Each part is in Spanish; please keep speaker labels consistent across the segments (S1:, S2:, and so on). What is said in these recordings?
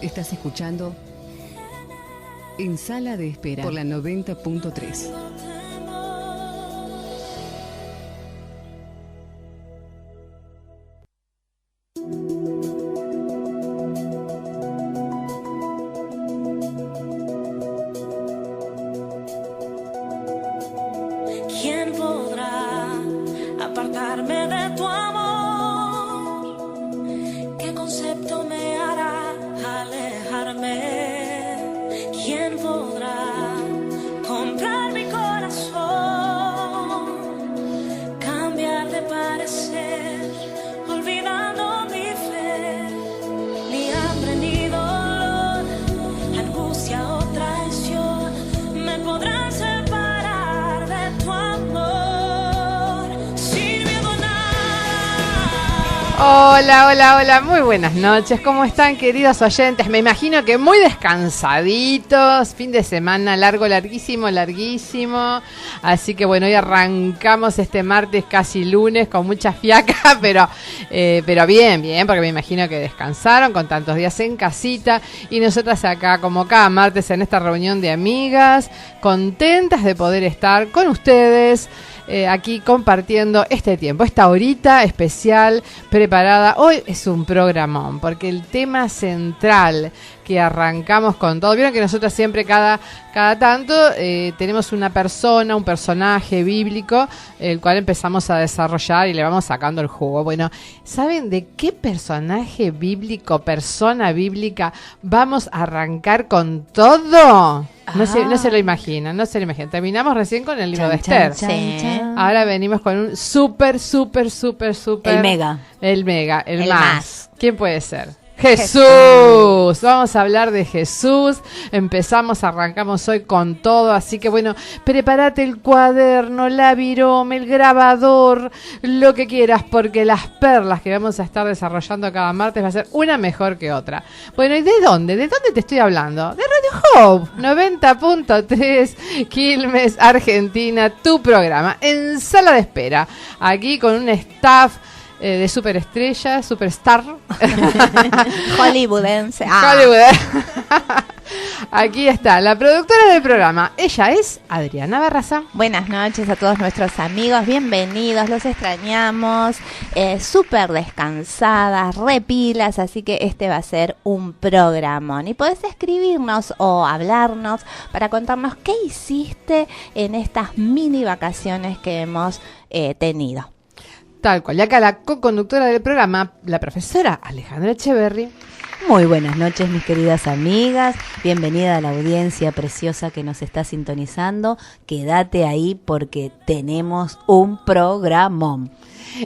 S1: Estás escuchando En Sala de Espera por la 90.3.
S2: ¿Quién podrá apartarme de tu amor? ¿Qué concepto me hará alejarme? ¿Quién podrá comprar mi corazón? Cambiar de parecer, olvidando mi fe. Ni hambre ni dolor, angustia o traición me podrán separar de tu amor. Sin miedo a nada.
S3: Hola, hola, hola, muy buenas noches. ¿Cómo están, queridos oyentes? Me imagino que muy descansaditos, fin de semana largo, larguísimo, larguísimo. Así que bueno, hoy arrancamos este martes casi lunes con mucha fiaca, pero bien, bien, porque me imagino que descansaron con tantos días en casita. Y nosotras acá, como cada martes, en esta reunión de amigas, contentas de poder estar con ustedes. Aquí compartiendo este tiempo, esta horita especial preparada. Hoy es un programón, porque el tema central que arrancamos con todo, vieron que nosotros siempre cada tanto tenemos una persona, un personaje bíblico, el cual empezamos a desarrollar y le vamos sacando el jugo. Bueno, ¿saben de qué personaje bíblico, persona bíblica vamos a arrancar con todo? No se lo imaginan, no se lo imaginan. Terminamos recién con el libro de Esther.
S4: Sí.
S3: Ahora venimos con un súper.
S4: El mega.
S3: El
S4: El
S3: más.
S4: más.
S3: ¿Quién puede ser? Jesús. Vamos a hablar de Jesús. Arrancamos hoy con todo. Así que bueno, prepárate el cuaderno, la virome, el grabador, lo que quieras, porque las perlas que vamos a estar desarrollando cada martes va a ser una mejor que otra. Bueno, ¿y de dónde? ¿De dónde te estoy hablando? De Radio Hope 90.3 Quilmes, Argentina, tu programa En Sala de Espera. Aquí con un staff de superestrella, superstar.
S4: Hollywoodense.
S3: Hollywood. Aquí está la productora del programa. Ella es Adriana Barraza.
S4: Buenas noches a todos nuestros amigos, bienvenidos, los extrañamos, súper descansadas, repilas, así que este va a ser un programón. Y podés escribirnos o hablarnos para contarnos qué hiciste en estas mini vacaciones que hemos tenido.
S3: Tal cual. Y acá la co-conductora del programa, la profesora Alejandra Echeverry.
S5: Muy buenas noches, mis queridas amigas. Bienvenida a la audiencia preciosa que nos está sintonizando. Quédate ahí porque tenemos un programón.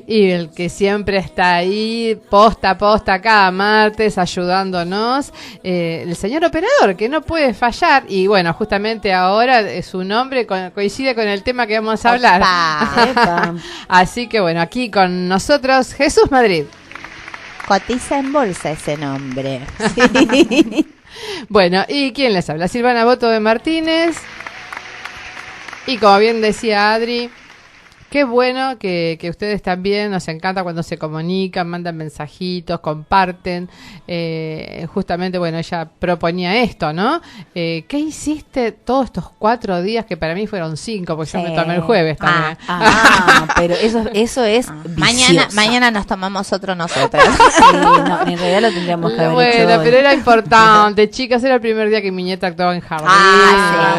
S3: Y el que siempre está ahí, posta a posta, cada martes, ayudándonos, el señor operador, que no puede fallar. Y bueno, justamente ahora su nombre coincide con el tema que vamos a hablar.
S5: Epa.
S3: Así que bueno, aquí con nosotros, Jesús Madrid.
S4: Cotiza en bolsa ese nombre.
S5: Sí.
S3: Bueno, ¿y quién les habla? Silvana Boto de Martínez. Y como bien decía Adri, qué bueno que ustedes también, nos encanta cuando se comunican, mandan mensajitos, comparten. Justamente, bueno, ella proponía esto, ¿no? ¿Qué hiciste todos estos 4 días, que para mí fueron 5, porque yo me tomé el jueves también?
S5: Pero eso es
S4: Mañana nos tomamos otro nosotros.
S5: Sí, no, en realidad lo tendríamos que haber hecho
S3: Bueno,
S5: hoy.
S3: pero era importante, chicas, era el primer día que mi nieta actuaba en jardín.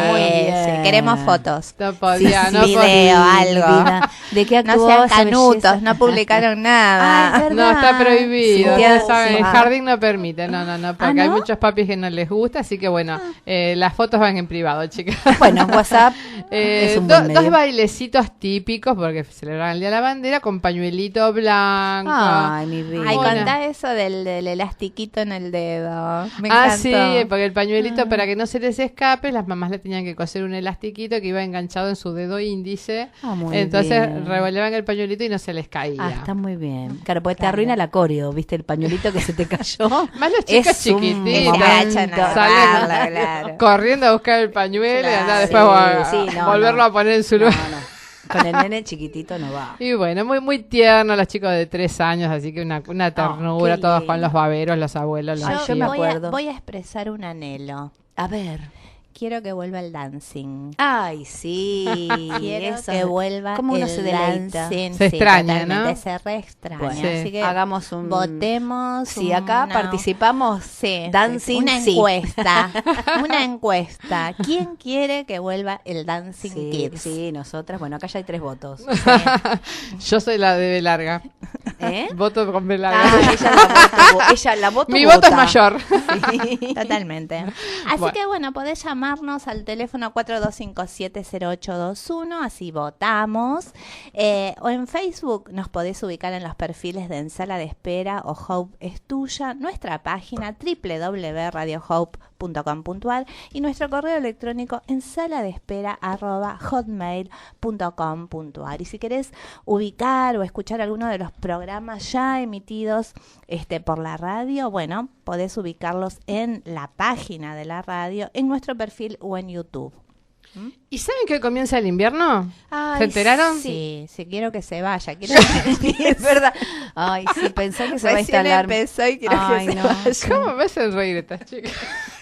S5: muy bien.
S4: Sí, queremos fotos.
S3: No podía,
S5: Sí,
S3: no
S4: video,
S3: podía.
S4: algo.
S5: Vida. ¿De qué
S4: No
S5: actuó
S4: sean
S5: esa
S4: canutos,
S5: belleza?
S4: no publicaron nada.
S5: Ay,
S3: No, está prohibido,
S5: Sí,
S3: ya saben, el
S5: sí.
S3: jardín no permite, no, porque hay
S5: ¿no?
S3: muchos papis que no les gusta, así que bueno, las fotos van en privado, chicas.
S5: Bueno, WhatsApp es un buen medio.
S3: 2 bailecitos típicos, porque celebraban el Día de la Bandera, con pañuelito blanco.
S5: Ay, mi vida.
S4: Ay,
S3: Hola.
S4: contá eso del elastiquito en el dedo. Me encantó.
S3: Sí, porque el pañuelito, para que no se les escape, las mamás le tenían que coser un elastiquito que iba enganchado en su dedo índice.
S5: Muy
S3: Entonces
S5: bien.
S3: revoleaban el pañuelito y no se les caía.
S5: Está muy bien. Claro, porque te
S4: Claro.
S5: arruina la coreo, ¿viste? El pañuelito que se te cayó.
S3: Más los chicos
S5: Es un
S3: chiquititos.
S4: Se agachan a
S3: Salen
S4: agarrarla, claro.
S3: corriendo a buscar el pañuelo y
S4: Claro.
S3: andar después a
S5: Sí, no,
S3: volverlo
S5: no.
S3: a poner en su lugar.
S5: No. Con el nene chiquitito no va.
S3: Y bueno, muy muy tierno los chicos de 3 años, así que una ternura,
S5: qué
S3: todos
S5: lindo.
S3: con los baberos, los abuelos, los
S5: Ay, yo
S3: tíos.
S5: me acuerdo.
S4: voy a expresar un anhelo.
S5: A ver.
S4: Quiero que vuelva el dancing.
S5: Ay, sí.
S4: Quiero
S5: eso
S4: que
S5: es-
S4: vuelva
S5: ¿Cómo uno
S4: el
S5: se deleita?
S4: dancing.
S3: Se extraña,
S4: totalmente,
S3: ¿no?
S4: se re extraña.
S5: Bueno,
S3: Sí.
S4: Así que
S5: hagamos un...
S4: votemos.
S5: Si acá participamos,
S4: Sí,
S5: dancing,
S4: una
S5: sí.
S4: encuesta. Una encuesta. ¿Quién quiere que vuelva el Dancing
S5: Sí,
S4: Kids?
S5: sí, nosotras. Bueno, acá ya hay 3 votos.
S3: Yo soy la de B larga.
S5: ¿Eh?
S3: Voto con B larga.
S5: Ah, ella la voto.
S3: Mi voto es
S5: vota.
S3: mayor.
S5: Sí.
S4: Totalmente. Así
S3: Bueno.
S4: que bueno, podés llamarnos al teléfono 42570821, así votamos. O en Facebook nos podés ubicar en los perfiles de Ensala de Espera o Hope es Tuya, nuestra página www.radiohope.com.ar y nuestro correo electrónico ensaladespera@hotmail.com.ar. Y si querés ubicar o escuchar alguno de los programas ya emitidos por la radio, bueno, podés ubicarlos en la página de la radio, en nuestro perfil o en YouTube.
S3: ¿Y saben que hoy comienza el invierno?
S5: Ay,
S3: ¿Se enteraron?
S4: Sí, quiero que se vaya. Quiero
S5: Sí, es verdad. Ay, sí, pensá que se va a
S4: Recién
S5: instalar.
S4: empezó y quiero
S5: Ay,
S4: que se
S5: no.
S4: vaya.
S3: ¿Cómo me hacen reír estas chicas?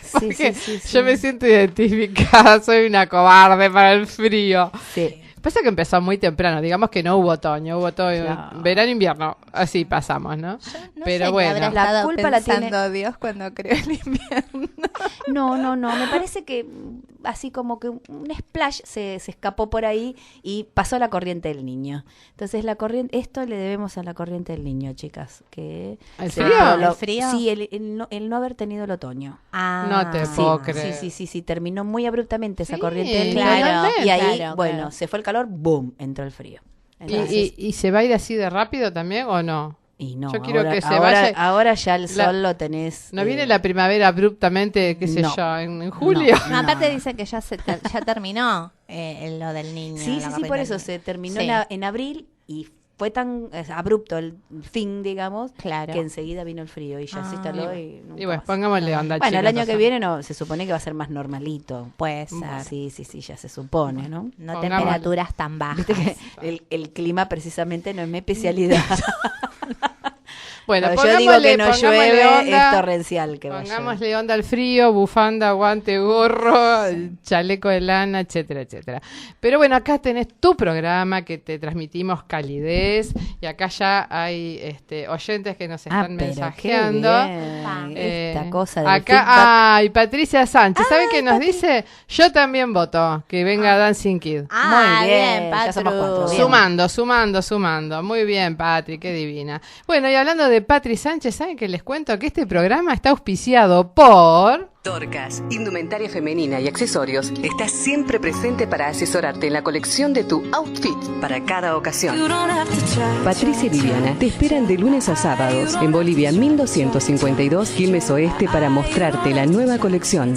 S5: Sí,
S3: Porque
S5: sí, sí,
S3: yo
S5: sí.
S3: me siento identificada, soy una cobarde para el frío.
S5: Sí.
S3: Pasa que empezó muy temprano, digamos que no hubo otoño, hubo todo
S5: Claro.
S3: verano, invierno, así pasamos, ¿no?
S4: No
S3: Pero
S4: sé qué
S3: bueno.
S4: habrá
S5: La
S4: estado
S5: culpa la tiene-
S4: pensando Dios cuando creó el invierno.
S5: No, me parece que así como que un splash se escapó por ahí y pasó la corriente del niño. Entonces esto le debemos a la corriente del niño, chicas. Que
S3: ¿El
S5: se-
S3: frío?
S4: ¿El frío?
S5: Sí, el no haber tenido el otoño.
S3: No te
S5: Sí,
S3: puedo creer.
S5: sí, terminó muy abruptamente esa
S3: Sí,
S5: corriente del niño.
S4: claro,
S5: Y ahí,
S4: claro,
S5: bueno,
S4: claro.
S5: se fue el calor, boom, entró el frío. Entonces,
S3: ¿Y se va a ir así de rápido también o no?
S5: y no,
S3: yo quiero
S5: ahora,
S3: que se
S5: ahora,
S3: vaya-
S5: ahora ya el
S3: La-
S5: sol lo tenés.
S3: ¿No viene la primavera abruptamente, qué sé
S5: no.
S3: yo, en julio?
S4: No, aparte
S5: no.
S4: dicen que ya ya terminó lo del niño.
S5: Sí,
S4: la
S5: sí, por
S4: corriente
S5: eso
S4: del
S5: se
S4: niño.
S5: terminó
S4: Sí,
S5: en abril y fue tan abrupto el fin, digamos,
S4: Claro.
S5: que enseguida vino el frío y ya se instaló y nunca
S3: Y bueno,
S5: más.
S3: pongámosle onda,
S5: Bueno, el
S3: chicas,
S5: año
S3: o
S5: que
S3: sea.
S5: viene no, se supone que va a ser más normalito.
S4: Puede ser.
S5: Sí, ya se supone, ¿no?
S4: No
S3: Pongamos-
S4: temperaturas tan bajas.
S5: Viste que el clima precisamente no es mi especialidad.
S3: Bueno,
S5: Cuando yo digo que no
S3: pongámosle
S5: llueve,
S3: onda,
S5: es torrencial que va a llover.
S3: pongámosle onda al frío, bufanda, guante, gorro, chaleco de lana, etcétera, etcétera. Pero bueno, acá tenés tu programa que te transmitimos calidez y acá ya hay oyentes que nos están
S5: pero
S3: mensajeando.
S5: qué bien. Esta cosa del feedback.
S3: Acá, ay, Patricia Sánchez, ¿saben qué nos dice? Yo también voto que venga Dancing Kid.
S4: Ah,
S5: Muy
S4: bien,
S5: bien, ya somos
S4: Patru.
S5: 4, bien.
S3: Sumando. Muy bien, Patri, qué divina. Bueno, y hablando de Patri Sánchez, ¿saben que les cuento que este programa está auspiciado por...
S1: Dorcas, indumentaria femenina y accesorios, está siempre presente para asesorarte en la colección de tu outfit para cada ocasión. Patricia y Viviana te esperan de lunes a sábados en Bolivia 1252, Quilmes Oeste, para mostrarte la nueva colección.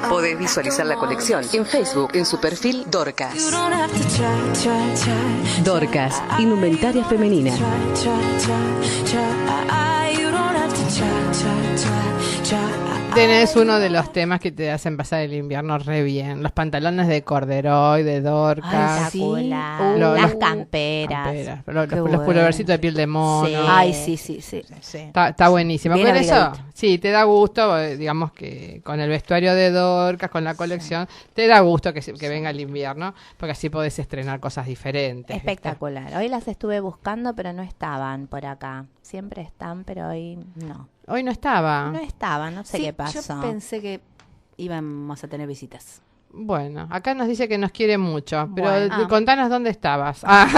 S1: Podés visualizar la colección en Facebook en su perfil Dorcas. Dorcas, indumentaria femenina.
S3: Tenés uno de los temas que te hacen pasar el invierno re bien. Los pantalones de corderoy, de Dorcas.
S5: Sí.
S4: Espectacular.
S3: Lo-
S4: Las
S3: los-
S4: camperas.
S3: Los
S5: Qué bueno.
S3: puloversitos de piel de mono.
S4: Sí.
S5: Ay, sí.
S4: Sí.
S3: Está buenísimo.
S5: Bien
S3: Con eso,
S5: abrigadito.
S3: sí, te da gusto, digamos que con el vestuario de Dorcas, con la colección, te da gusto que venga el invierno, porque así podés estrenar cosas diferentes. ¿viste?
S4: Espectacular. Hoy las estuve buscando, pero no estaban por acá. Siempre están, pero hoy no.
S3: Hoy no estaba.
S4: No estaban, no sé
S5: Sí,
S4: qué pasó.
S5: Yo pensé que íbamos a tener visitas.
S3: Bueno, acá nos dice que nos quiere mucho, pero
S4: Bueno.
S3: contanos dónde estabas. Ah.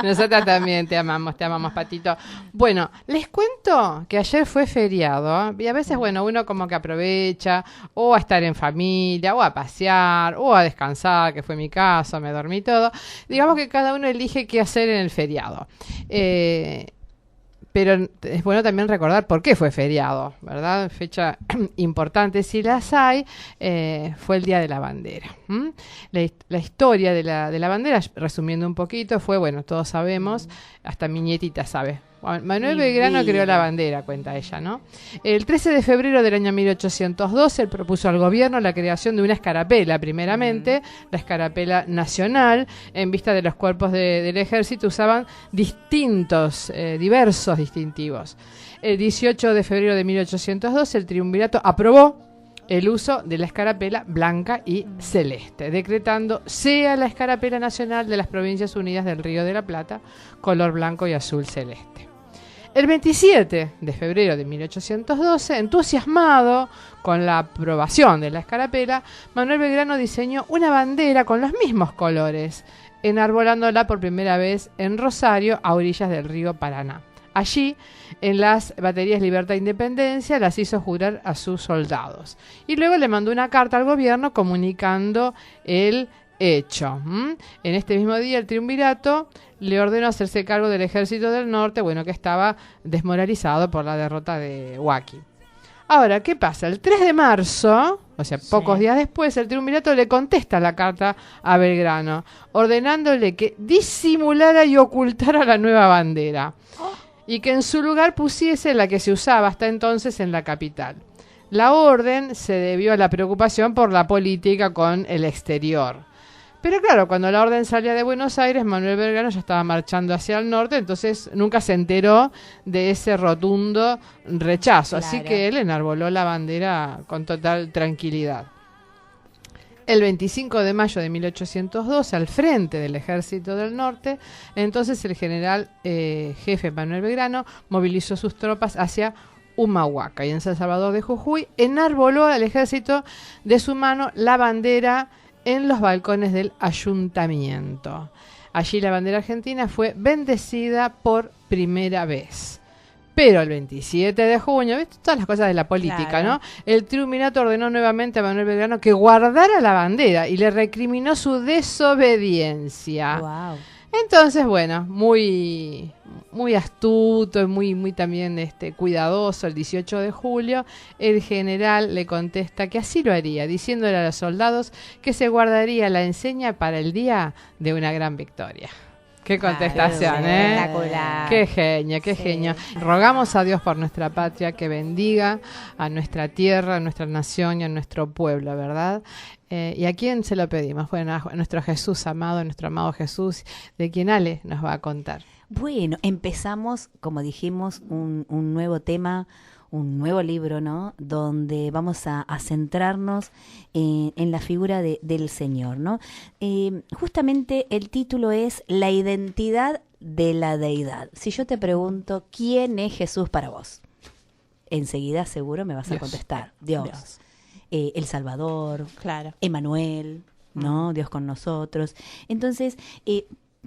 S3: Nosotras también te amamos, Patito. Bueno, les cuento que ayer fue feriado, ¿eh? Y a veces, bueno, uno como que aprovecha o a estar en familia, o a pasear, o a descansar, que fue mi caso, me dormí todo. Digamos que cada uno elige qué hacer en el feriado. Pero es bueno también recordar por qué fue feriado, ¿verdad? Fecha importante, si las hay, fue el Día de la Bandera. ¿M? La historia de la bandera, resumiendo un poquito, fue, bueno, todos sabemos, hasta mi nietita sabe Manuel Belgrano creó la bandera, cuenta ella, ¿no? El 13 de febrero del año 1812, él propuso al gobierno la creación de una escarapela, primeramente, la escarapela nacional, en vista de los cuerpos del ejército, usaban diversos distintivos. El 18 de febrero de 1812, el triunvirato aprobó el uso de la escarapela blanca y celeste, decretando sea la escarapela nacional de las Provincias Unidas del Río de la Plata, color blanco y azul celeste. El 27 de febrero de 1812, entusiasmado con la aprobación de la escarapela, Manuel Belgrano diseñó una bandera con los mismos colores, enarbolándola por primera vez en Rosario, a orillas del río Paraná. Allí, en las baterías Libertad e Independencia, las hizo jurar a sus soldados. Y luego le mandó una carta al gobierno comunicando el hecho. En este mismo día, el triunvirato le ordenó hacerse cargo del ejército del norte, que estaba desmoralizado por la derrota de Huaki. Ahora, ¿qué pasa? El 3 de marzo, o sea, pocos días después, el triunvirato le contesta la carta a Belgrano, ordenándole que disimulara y ocultara la nueva bandera. Y que en su lugar pusiese la que se usaba hasta entonces en la capital. La orden se debió a la preocupación por la política con el exterior. Pero claro, cuando la orden salía de Buenos Aires, Manuel Belgrano ya estaba marchando hacia el norte, entonces nunca se enteró de ese rotundo rechazo. Claro. Así que él enarboló la bandera con total tranquilidad. El 25 de mayo de 1812, al frente del Ejército del Norte, entonces el general jefe Manuel Belgrano movilizó sus tropas hacia Humahuaca y en San Salvador de Jujuy enarboló al ejército de su mano la bandera en los balcones del ayuntamiento. Allí la bandera argentina fue bendecida por primera vez. Pero el 27 de junio, ¿ves? Todas las cosas de la política, claro, ¿no? El triunvirato ordenó nuevamente a Manuel Belgrano que guardara la bandera y le recriminó su desobediencia. Wow. Entonces, muy astuto y muy también cuidadoso, el 18 de julio, el general le contesta que así lo haría, diciéndole a los soldados que se guardaría la enseña para el día de una gran victoria. Qué contestación,
S4: espectacular.
S3: Qué genio, qué genio. Rogamos a Dios por nuestra patria, que bendiga a nuestra tierra, a nuestra nación y a nuestro pueblo, ¿verdad? ¿Y a quién se lo pedimos? Bueno, a nuestro Jesús amado, nuestro amado Jesús, de quien Ale nos va a contar.
S5: Bueno, empezamos, como dijimos, un nuevo tema, un nuevo libro, ¿no? Donde vamos a centrarnos en la figura del Señor, ¿no? Justamente el título es La identidad de la deidad. Si yo te pregunto, ¿quién es Jesús para vos? Enseguida seguro me vas a contestar. Dios. El Salvador,
S4: claro.
S5: Emmanuel, ¿no? Dios con nosotros. Entonces,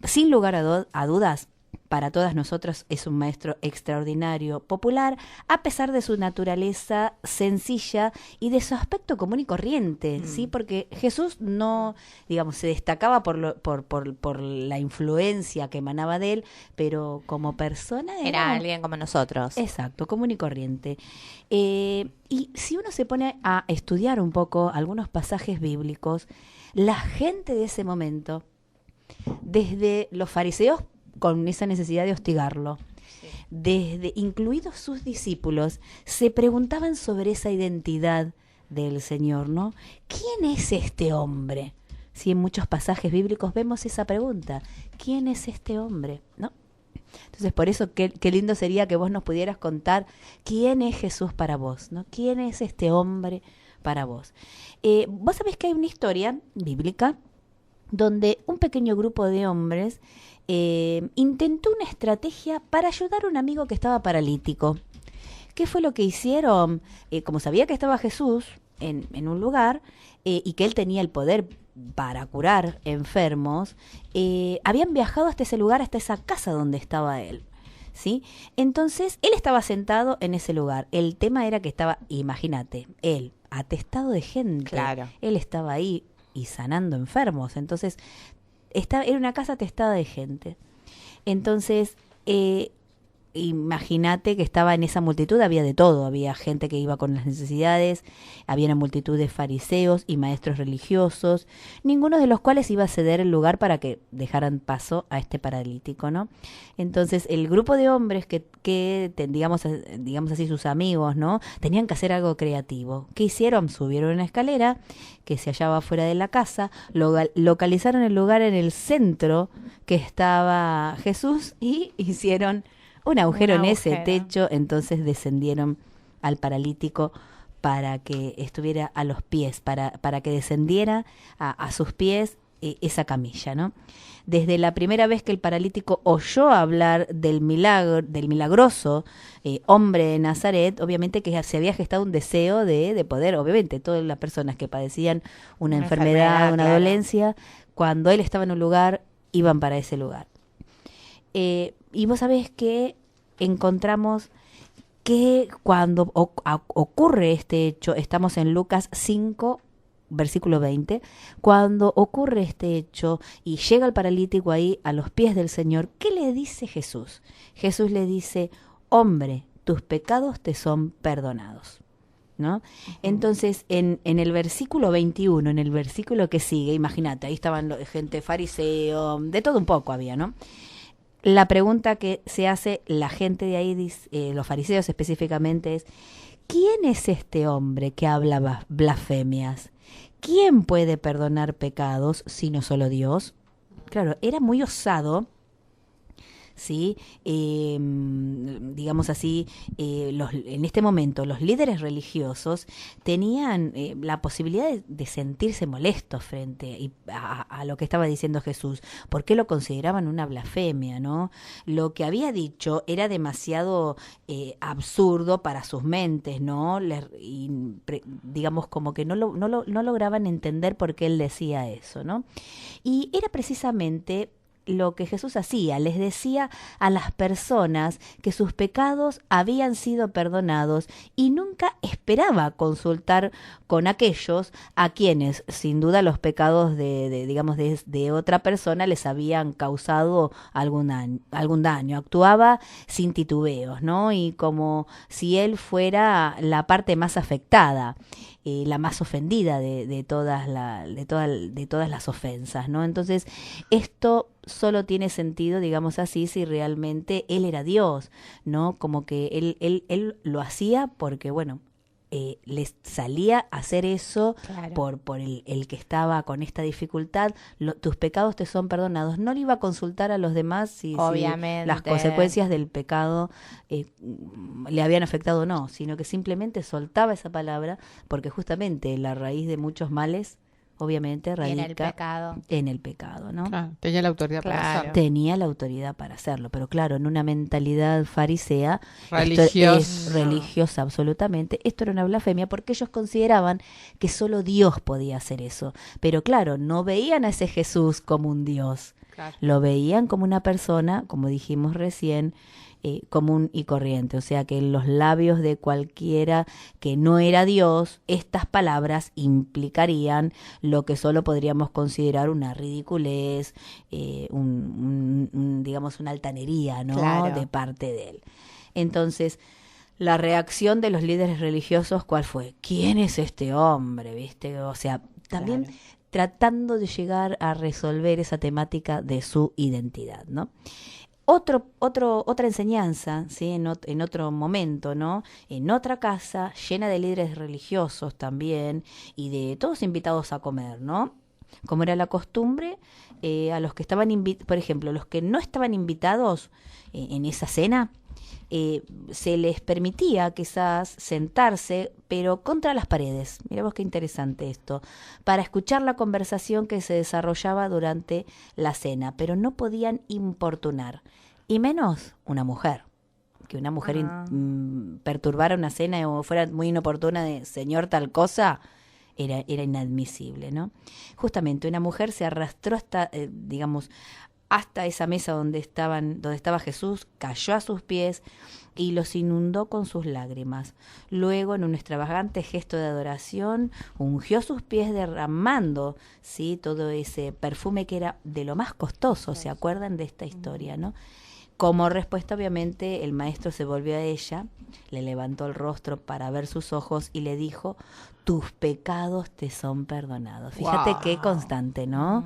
S5: sin lugar a dudas, para todas nosotras es un maestro extraordinario, popular, a pesar de su naturaleza sencilla y de su aspecto común y corriente, ¿sí? Porque Jesús no, digamos, se destacaba por la influencia que emanaba de él, pero como persona
S4: era alguien como nosotros.
S5: Exacto, común y corriente. Y si uno se pone a estudiar un poco algunos pasajes bíblicos, la gente de ese momento, desde los fariseos, con esa necesidad de hostigarlo, incluidos sus discípulos, se preguntaban sobre esa identidad del Señor, ¿no? ¿Quién es este hombre? Sí, en muchos pasajes bíblicos vemos esa pregunta. ¿Quién es este hombre? ¿No? Entonces, por eso, qué lindo sería que vos nos pudieras contar quién es Jesús para vos, ¿no? ¿Quién es este hombre para vos? Vos sabés que hay una historia bíblica donde un pequeño grupo de hombres intentó una estrategia para ayudar a un amigo que estaba paralítico. ¿Qué fue lo que hicieron? Como sabía que estaba Jesús en un lugar y que él tenía el poder para curar enfermos, habían viajado hasta ese lugar, hasta esa casa donde estaba él, ¿sí? Entonces, él estaba sentado en ese lugar. El tema era que estaba, imagínate, él, atestado de gente.
S4: Claro.
S5: Él estaba ahí y sanando enfermos. Entonces, era una casa atestada de gente. Entonces, imagínate que estaba en esa multitud, había de todo, había gente que iba con las necesidades, había una multitud de fariseos y maestros religiosos, ninguno de los cuales iba a ceder el lugar para que dejaran paso a este paralítico, ¿no? Entonces el grupo de hombres digamos así, sus amigos, ¿no? Tenían que hacer algo creativo. ¿Qué hicieron? Subieron una escalera que se hallaba fuera de la casa, localizaron el lugar en el centro que estaba Jesús y hicieron un agujero en ese techo, entonces descendieron al paralítico para que estuviera a los pies, para que descendiera a sus pies esa camilla, ¿no? Desde la primera vez que el paralítico oyó hablar del milagroso hombre de Nazaret, obviamente que se había gestado un deseo de poder, obviamente, todas las personas que padecían una enfermedad, una dolencia, cuando él estaba en un lugar, iban para ese lugar. Y vos sabés que encontramos que cuando ocurre este hecho, estamos en Lucas 5, versículo 20, cuando ocurre este hecho y llega el paralítico ahí a los pies del Señor, ¿qué le dice Jesús? Jesús le dice, hombre, tus pecados te son perdonados, ¿no? Entonces, en el versículo 21, en el versículo que sigue, imagínate, ahí estaban gente fariseo, de todo un poco había, ¿no? La pregunta que se hace la gente de ahí, los fariseos específicamente, es, ¿quién es este hombre que habla blasfemias? ¿Quién puede perdonar pecados sino solo Dios? Claro, era muy osado, ¿sí? Digamos así, en este momento los líderes religiosos tenían la posibilidad de sentirse molestos frente a lo que estaba diciendo Jesús, porque lo consideraban una blasfemia, ¿no? Lo que había dicho era demasiado absurdo para sus mentes, ¿no? Digamos como que no lograban entender por qué él decía eso, ¿no? Y era precisamente lo que Jesús hacía, les decía a las personas que sus pecados habían sido perdonados y nunca esperaba consultar con aquellos a quienes sin duda los pecados de otra persona les habían causado algún daño. Actuaba sin titubeos, ¿no? Y como si él fuera la parte más afectada, la más ofendida de todas las ofensas, ¿no? Entonces, esto solo tiene sentido, digamos así, si realmente él era Dios, ¿no? Como que él lo hacía porque, bueno, les salía a hacer eso, claro, por el que estaba con esta dificultad. Tus pecados te son perdonados. No le iba a consultar a los demás si las consecuencias del pecado le habían afectado o no, sino que simplemente soltaba esa palabra, porque justamente la raíz de muchos males obviamente radica en el pecado, ¿no?
S3: Claro, tenía la autoridad para hacerlo.
S5: Tenía la autoridad para hacerlo, pero claro, en una mentalidad farisea, religiosa absolutamente, esto era una blasfemia porque ellos consideraban que solo Dios podía hacer eso. Pero claro, no veían a ese Jesús como un Dios, claro, lo veían como una persona, como dijimos recién, común y corriente, o sea que en los labios de cualquiera que no era Dios, estas palabras implicarían lo que solo podríamos considerar una ridiculez, digamos una altanería, ¿no? Claro. De parte de él. Entonces, la reacción de los líderes religiosos, ¿cuál fue? ¿Quién es este hombre? ¿Viste? O sea, también claro, tratando de llegar a resolver esa temática de su identidad, ¿no? Otra enseñanza, ¿sí? En otro momento, ¿no? En otra casa llena de líderes religiosos también y de todos invitados a comer, ¿no? Como era la costumbre, a los que estaban por ejemplo, los que no estaban invitados en esa cena, se les permitía quizás sentarse, pero contra las paredes. Mirá vos qué interesante esto, para escuchar la conversación que se desarrollaba durante la cena, pero no podían importunar, y menos una mujer. Que una mujer perturbara una cena o fuera muy inoportuna de señor tal cosa, era inadmisible, ¿no? Justamente una mujer se arrastró hasta, hasta esa mesa donde estaba Jesús, cayó a sus pies y los inundó con sus lágrimas. Luego, en un extravagante gesto de adoración, ungió sus pies derramando, ¿sí?, todo ese perfume que era de lo más costoso. ¿Se acuerdan de esta historia, no? Como respuesta, obviamente, el maestro se volvió a ella, le levantó el rostro para ver sus ojos y le dijo: tus pecados te son perdonados. Fíjate qué constante, ¿no?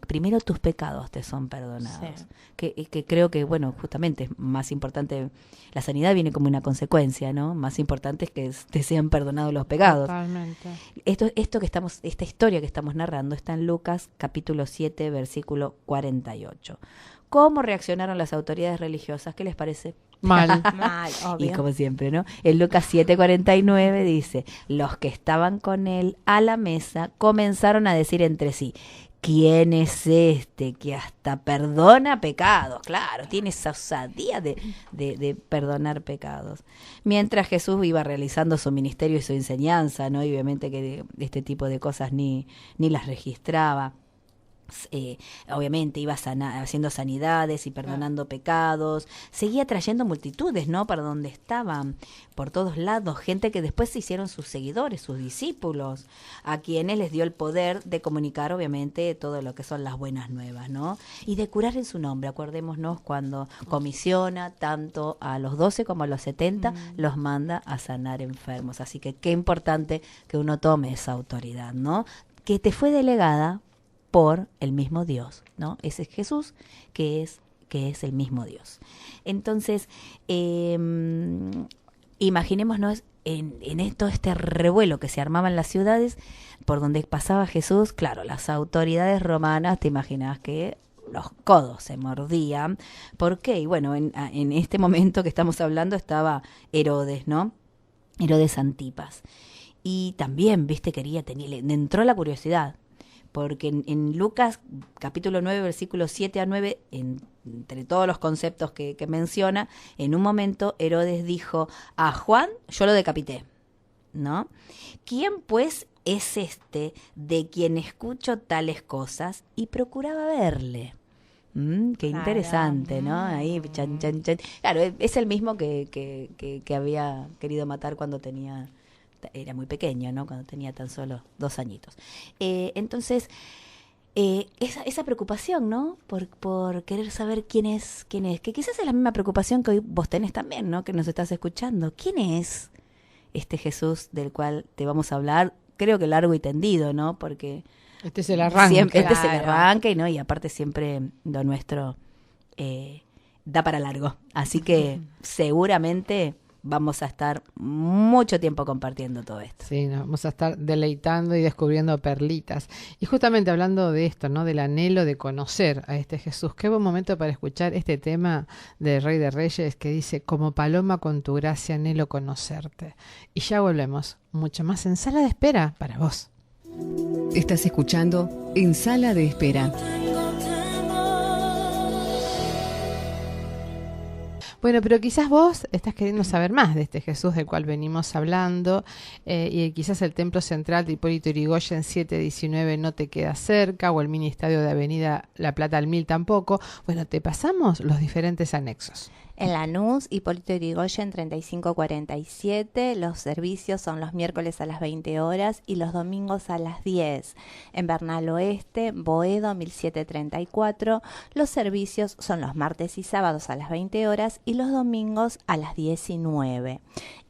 S5: Primero tus pecados te son perdonados.
S4: Sí.
S5: Que creo que, bueno, justamente es más importante, la sanidad viene como una consecuencia, ¿no? Más importante es que te sean perdonados los pecados.
S3: Totalmente.
S5: Esta historia que estamos narrando está en Lucas capítulo 7, versículo 48. ¿Cómo reaccionaron las autoridades religiosas? ¿Qué les parece?
S3: Mal.
S4: Mal, obvio.
S5: Y como siempre, ¿no? En Lucas 7:49 dice: los que estaban con él a la mesa comenzaron a decir entre sí: ¿quién es este que hasta perdona pecados? Claro, tiene esa osadía de perdonar pecados. Mientras Jesús iba realizando su ministerio y su enseñanza, ¿no? Y obviamente que este tipo de cosas ni las registraba. Obviamente iba haciendo sanidades y perdonando pecados, seguía trayendo multitudes, ¿no? Para donde estaban, por todos lados, gente que después se hicieron sus seguidores, sus discípulos, a quienes les dio el poder de comunicar, obviamente, todo lo que son las buenas nuevas, ¿no? Y de curar en su nombre. Acordémonos cuando comisiona tanto a los 12 como a los 70, los manda a sanar enfermos. Así que qué importante que uno tome esa autoridad, ¿no? Que te fue delegada por el mismo Dios, ¿no? Ese es Jesús, que es el mismo Dios. Entonces, imaginémonos en todo este revuelo que se armaba en las ciudades por donde pasaba Jesús. Claro, las autoridades romanas, te imaginas que los codos se mordían. ¿Por qué? Y bueno, en este momento que estamos hablando estaba Herodes, ¿no? Herodes Antipas. Y también, viste, le entró la curiosidad. Porque en Lucas capítulo 9, versículos 7 a 9, entre todos los conceptos que menciona, en un momento Herodes dijo: a Juan yo lo decapité, ¿no? ¿Quién pues es este de quien escucho tales cosas? Y procuraba verle. Qué interesante, ¿no? Ahí, chan, chan, chan. Claro, es el mismo que había querido matar cuando era muy pequeño, ¿no? Cuando tenía tan solo 2 añitos. Entonces, esa preocupación, ¿no? Por querer saber quién es, que quizás es la misma preocupación que hoy vos tenés también, ¿no? Que nos estás escuchando. ¿Quién es este Jesús del cual te vamos a hablar? Creo que largo y tendido, ¿no? Porque
S3: Este es el arranque.
S5: este es el arranque, ¿no? Y aparte siempre lo nuestro da para largo. Así que seguramente vamos a estar mucho tiempo compartiendo todo esto.
S3: Sí, nos vamos a estar deleitando y descubriendo perlitas. Y justamente hablando de esto, ¿no? Del anhelo de conocer a este Jesús. Qué buen momento para escuchar este tema del Rey de Reyes que dice: como paloma con tu gracia anhelo conocerte. Y ya volvemos. Mucho más en Sala de Espera para vos.
S1: Estás escuchando En Sala de Espera.
S3: Bueno, pero quizás vos estás queriendo saber más de este Jesús del cual venimos hablando, y quizás el Templo Central de Hipólito Yrigoyen 719 no te queda cerca, o el mini estadio de Avenida La Plata al 1000 tampoco. Bueno, te pasamos los diferentes anexos.
S4: En Lanús, Hipólito Yrigoyen 3547, los servicios son los miércoles a las 20 horas y los domingos a las 10. En Bernal Oeste, Boedo 1734, los servicios son los martes y sábados a las 20 horas y los domingos a las 19.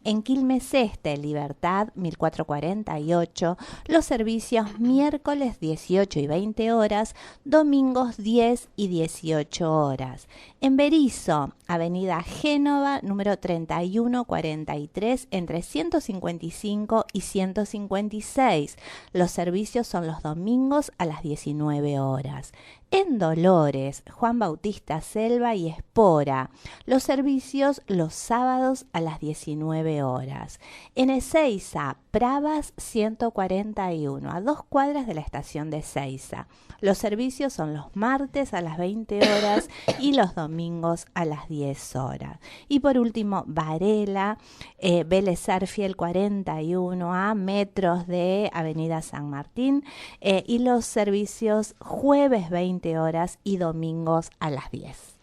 S4: En Quilmes Este, Libertad 1448, los servicios miércoles 18 y 20 horas, domingos 10 y 18 horas. En Berisso, Avenida Génova, número 3143, entre 155 y 156. Los servicios son los domingos a las 19 horas. En Dolores, Juan Bautista Selva y Espora, los servicios los sábados a las 19 horas. En Ezeiza, Pravas 141, a 2 cuadras de la estación de Ezeiza. Los servicios son los martes a las 20 horas y los domingos a las 10 horas. Y por último, Varela, Vélez Sarsfield 41, a metros de Avenida San Martín, y los servicios jueves 20 horas y domingos a las 10.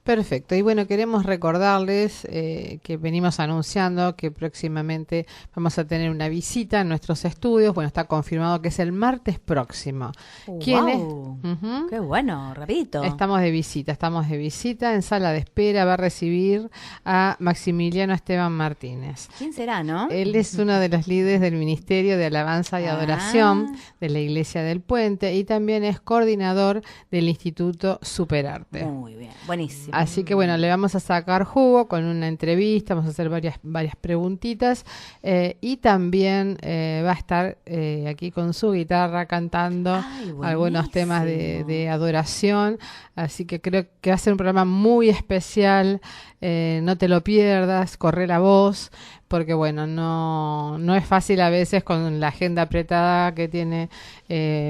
S3: Perfecto. Y bueno, queremos recordarles que venimos anunciando que próximamente vamos a tener una visita en nuestros estudios. Bueno, está confirmado que es el martes próximo. ¿Quién es? Uh-huh.
S5: Qué bueno, rapidito.
S3: Estamos de visita en sala de espera. Va a recibir a Maximiliano Esteban Martínez.
S5: ¿Quién será, no?
S3: Él es uno de los líderes del Ministerio de Alabanza y Adoración de la Iglesia del Puente y también es coordinador del Instituto Superarte.
S5: Muy bien, buenísimo.
S3: Así que bueno, le vamos a sacar jugo con una entrevista, vamos a hacer varias preguntitas y también va a estar aquí con su guitarra cantando algunos temas de adoración. Así que creo que va a ser un programa muy especial, no te lo pierdas, corre la voz, porque bueno, no es fácil a veces con la agenda apretada que tiene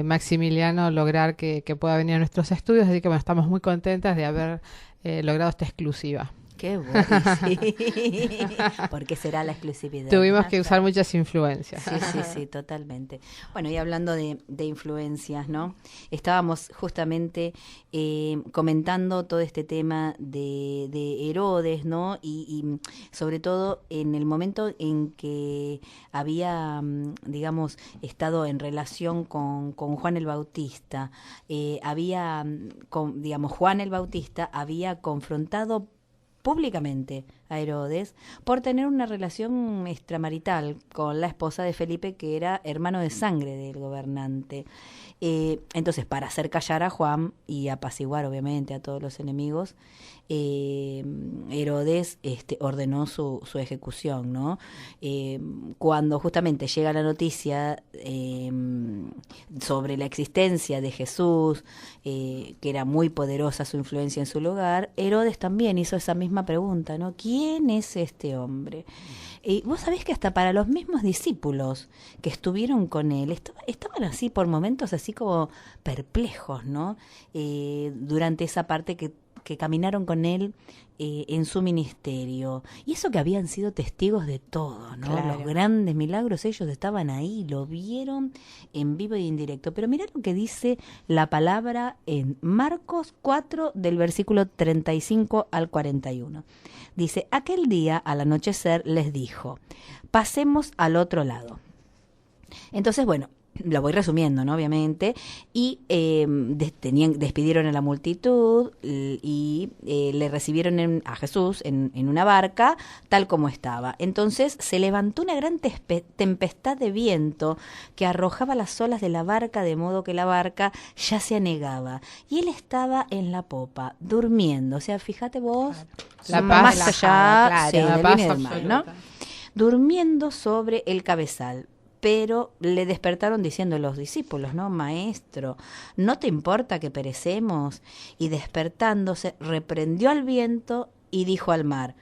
S3: Maximiliano lograr que pueda venir a nuestros estudios, así que bueno, estamos muy contentas de haber logrado esta exclusiva.
S5: Qué bueno. Sí. Porque será la exclusividad.
S3: Tuvimos que usar muchas influencias.
S5: Sí, totalmente. Bueno, y hablando de influencias, ¿no? Estábamos justamente comentando todo este tema de Herodes, ¿no? Y sobre todo en el momento en que había, digamos, estado en relación con Juan el Bautista, Juan el Bautista había confrontado públicamente a Herodes por tener una relación extramarital con la esposa de Felipe, que era hermano de sangre del gobernante. Entonces, para hacer callar a Juan y apaciguar obviamente a todos los enemigos, Herodes ordenó su ejecución, ¿no? Cuando justamente llega la noticia sobre la existencia de Jesús, que era muy poderosa su influencia en su lugar, Herodes también hizo esa misma pregunta, ¿no? ¿Quién es este hombre? Y vos sabés que hasta para los mismos discípulos que estuvieron con él, estaban así por momentos así como perplejos, ¿no? Durante esa parte que caminaron con él en su ministerio. Y eso que habían sido testigos de todo, ¿no? Claro. Los grandes milagros, ellos estaban ahí, lo vieron en vivo y en directo. Pero mirá lo que dice la palabra en Marcos 4, del versículo 35 al 41. Dice, aquel día al anochecer les dijo, pasemos al otro lado. Entonces, bueno, lo voy resumiendo, ¿no? Obviamente, y despidieron a la multitud y le recibieron a Jesús en una barca, tal como estaba. Entonces se levantó una gran tempestad de viento que arrojaba las olas de la barca, de modo que la barca ya se anegaba. Y él estaba en la popa, durmiendo. O sea, fíjate vos,
S3: la
S5: más
S3: paz,
S5: allá,
S3: claro,
S5: sí,
S3: la
S5: del
S3: paz
S5: bien y del mal, ¿no? Durmiendo sobre el cabezal. Pero le despertaron diciendo los discípulos, ¿no? Maestro, ¿no te importa que perecemos? Y despertándose, reprendió al viento y dijo al mar,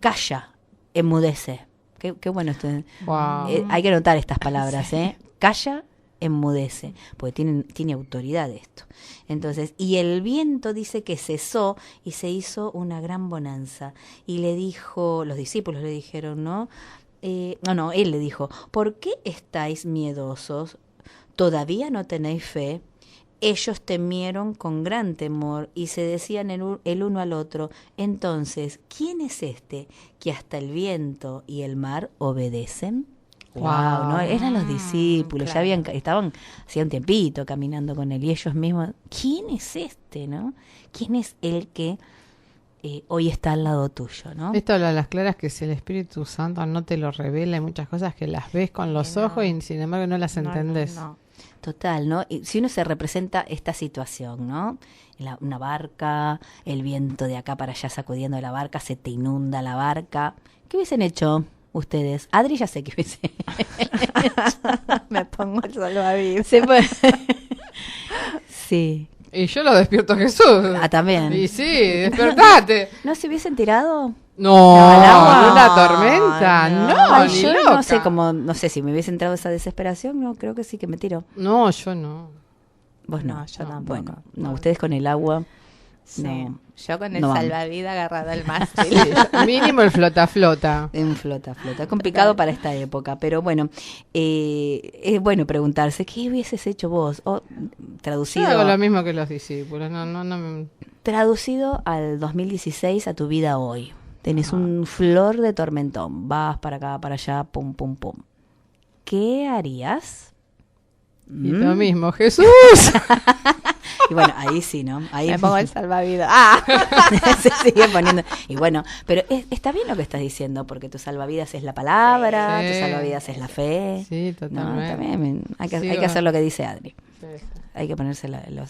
S5: calla, enmudece. Qué bueno esto.
S3: Wow.
S5: Hay que anotar estas palabras, ¿eh? Calla, enmudece, porque tiene autoridad esto. Entonces, y el viento dice que cesó y se hizo una gran bonanza. Y le dijo, los discípulos le dijeron, ¿no? Él le dijo, ¿por qué estáis miedosos? ¿Todavía no tenéis fe? Ellos temieron con gran temor y se decían el uno al otro, entonces, ¿quién es este que hasta el viento y el mar obedecen? Wow, ¿no? Eran los discípulos, claro. Estaban hacía un tiempito caminando con él y ellos mismos, ¿quién es este, no? ¿Quién es el que hoy está al lado tuyo, ¿no?
S3: Esto habla a las claras que si el Espíritu Santo no te lo revela, hay muchas cosas que las ves con los ojos y sin embargo no las entendés.
S5: No. Total, ¿no? Y si uno se representa esta situación, ¿no? Una barca, el viento de acá para allá sacudiendo la barca, se te inunda la barca. ¿Qué hubiesen hecho ustedes? Adri ya sé que hubiese
S4: Me pongo el salvavidas.
S5: Sí.
S3: Y yo lo despierto a Jesús.
S5: También.
S3: Y sí, despertate.
S5: ¿No se hubiesen tirado?
S3: No,
S5: al agua.
S3: una tormenta. No,
S5: Ay,
S3: ni
S5: yo
S3: loca.
S5: no sé si me hubiese entrado esa desesperación, no, creo que sí que me tiro.
S3: No, yo no.
S5: Vos no.
S4: No, yo tampoco.
S5: Bueno, no, ustedes con el agua.
S3: Sí.
S5: No,
S4: Yo con el
S5: No vamos.
S4: salvavidas agarrado al mástil.
S3: Mínimo el flota.
S5: En flota. Es complicado para esta época, pero bueno, es bueno preguntarse, ¿qué hubieses hecho vos? O
S3: Yo
S5: traducido,
S3: hago lo mismo que los discípulos. No.
S5: traducido al 2016, a tu vida hoy. Tenés un flor de tormentón, vas para acá, para allá, pum, pum, pum. ¿Qué harías?
S3: Y lo mismo, Jesús.
S5: Y bueno, ahí sí, ¿no? Ahí
S4: Me pongo el salvavidas.
S5: se sigue poniendo. Y bueno, pero está bien lo que estás diciendo, porque tu salvavidas es la palabra,
S3: Sí.
S5: tu salvavidas es la fe.
S3: Sí,
S5: No,
S3: totalmente.
S5: también hay que,
S3: Sí,
S5: hay que hacer lo que dice Adri.
S3: Sí.
S5: Hay que ponerse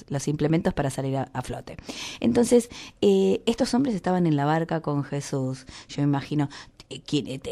S5: los implementos para salir a flote. Entonces, estos hombres estaban en la barca con Jesús. Yo me imagino,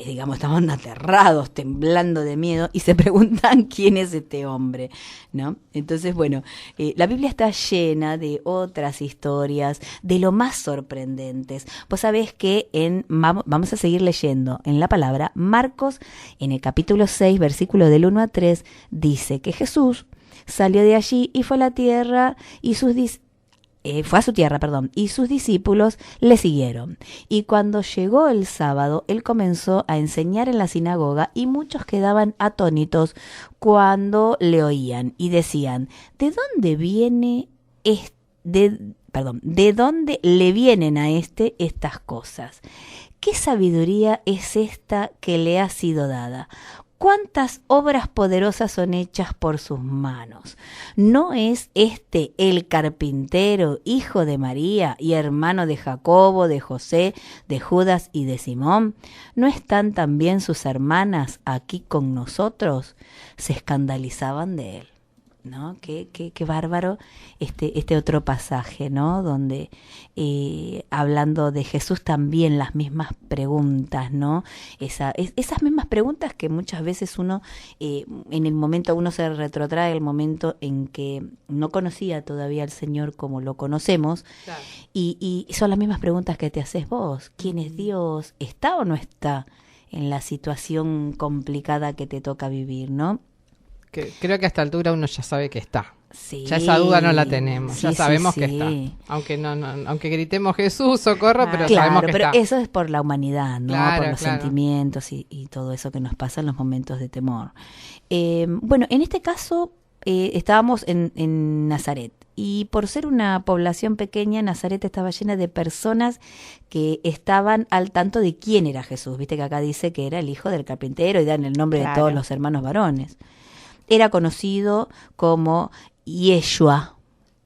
S5: digamos, estaban aterrados, temblando de miedo, y se preguntan quién es este hombre, ¿no? Entonces, bueno, la Biblia está llena de otras historias, de lo más sorprendentes. Vos sabés que vamos a seguir leyendo en la palabra. Marcos, en el capítulo 6, versículo del 1 a 3, dice que Jesús salió de allí y fue a la tierra y fue a su tierra, y sus discípulos le siguieron. Y cuando llegó el sábado, él comenzó a enseñar en la sinagoga y muchos quedaban atónitos cuando le oían y decían, ¿de dónde viene ¿de dónde le vienen a estas cosas? ¿Qué sabiduría es esta que le ha sido dada? ¿Cuántas obras poderosas son hechas por sus manos? ¿No es este el carpintero, hijo de María y hermano de Jacobo, de José, de Judas y de Simón? ¿No están también sus hermanas aquí con nosotros? Se escandalizaban de él, ¿no? Qué bárbaro este otro pasaje, ¿no? Donde hablando de Jesús también las mismas preguntas, ¿no? Esas mismas preguntas que muchas veces uno, en el momento, uno se retrotrae el momento en que no conocía todavía al Señor como lo conocemos,
S3: Claro.
S5: y son las mismas preguntas que te haces vos. ¿Quién es Dios? ¿Está o no está en la situación complicada que te toca vivir, no?
S3: Creo que a esta altura uno ya sabe que está.
S5: Sí.
S3: Ya esa duda no la tenemos.
S5: Sí,
S3: Ya
S5: sí,
S3: sabemos
S5: sí.
S3: que está. Aunque aunque gritemos Jesús, socorro, pero
S5: Claro,
S3: sabemos que
S5: pero
S3: está.
S5: eso es por la humanidad, ¿no?
S3: Claro,
S5: Por los
S3: claro.
S5: sentimientos y todo eso que nos pasa en los momentos de temor. Bueno, en este caso estábamos en Nazaret. Y por ser una población pequeña, Nazaret estaba llena de personas que estaban al tanto de quién era Jesús. Viste que acá dice que era el hijo del carpintero y dan el nombre de todos los hermanos varones. Era conocido como Yeshua,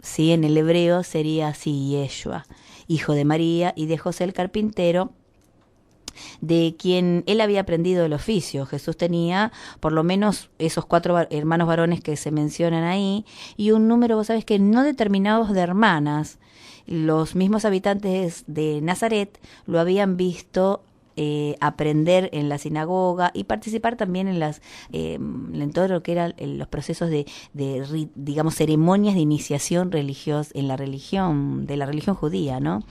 S5: ¿sí? En el hebreo sería así, Yeshua, hijo de María y de José el carpintero, de quien él había aprendido el oficio. Jesús tenía por lo menos esos 4 hermanos varones que se mencionan ahí, y un número, vos sabés, que no determinados de hermanas. Los mismos habitantes de Nazaret lo habían visto aprender en la sinagoga y participar también en todo lo que eran los procesos de digamos, ceremonias de iniciación religiosa de la religión judía, ¿no?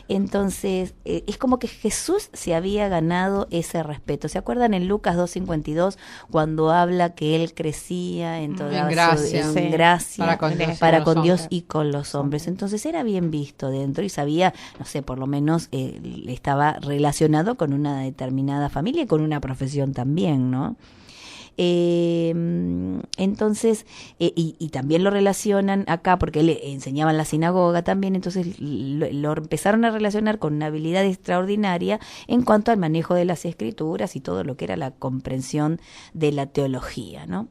S5: Entonces, es como que Jesús se había ganado ese respeto. ¿Se acuerdan en Lucas 2:52 cuando habla que él crecía en toda
S3: en gracia,
S5: para con Dios y con los hombres? Entonces era bien visto dentro y sabía, no sé, por lo menos estaba relacionado con una determinada familia y con una profesión también, ¿no? Entonces, y también lo relacionan acá, porque él enseñaba en la sinagoga también, entonces lo empezaron a relacionar con una habilidad extraordinaria en cuanto al manejo de las escrituras y todo lo que era la comprensión de la teología, ¿no?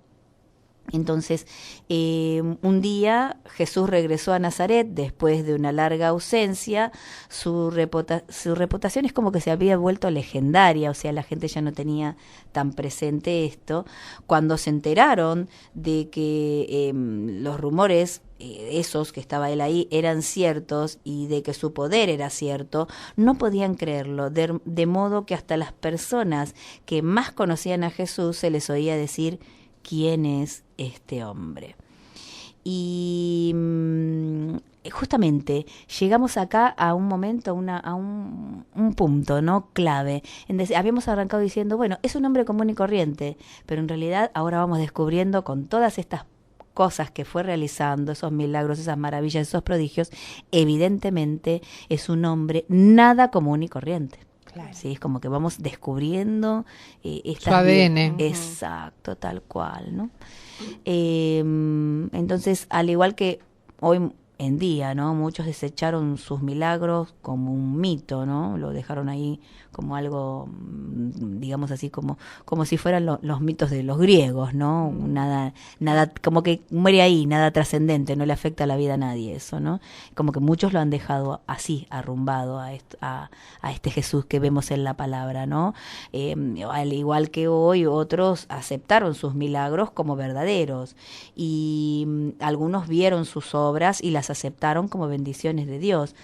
S5: Entonces, un día Jesús regresó a Nazaret después de una larga ausencia. Su reputación es como que se había vuelto legendaria, o sea, la gente ya no tenía tan presente esto. Cuando se enteraron de que los rumores esos que estaba él ahí eran ciertos y de que su poder era cierto, no podían creerlo, de modo que hasta las personas que más conocían a Jesús se les oía decir: ¿quién es este hombre? Y justamente llegamos acá a un momento, a un punto, ¿no?, clave. Habíamos arrancado diciendo, bueno, es un hombre común y corriente, pero en realidad ahora vamos descubriendo con todas estas cosas que fue realizando, esos milagros, esas maravillas, esos prodigios, evidentemente es un hombre nada común y corriente.
S4: Claro.
S5: Sí, es como que vamos descubriendo
S3: Su ADN.
S5: Exacto, tal cual, ¿no? Entonces, al igual que hoy en día, ¿no? Muchos desecharon sus milagros como un mito, ¿no? Lo dejaron ahí como algo, digamos así, como si fueran los mitos de los griegos, ¿no? Nada, como que muere ahí, nada trascendente, no le afecta a la vida a nadie eso, ¿no? Como que muchos lo han dejado así, arrumbado a este Jesús que vemos en la palabra, ¿no? Al igual que hoy, otros aceptaron sus milagros como verdaderos y algunos vieron sus obras y las aceptaron como bendiciones de Dios,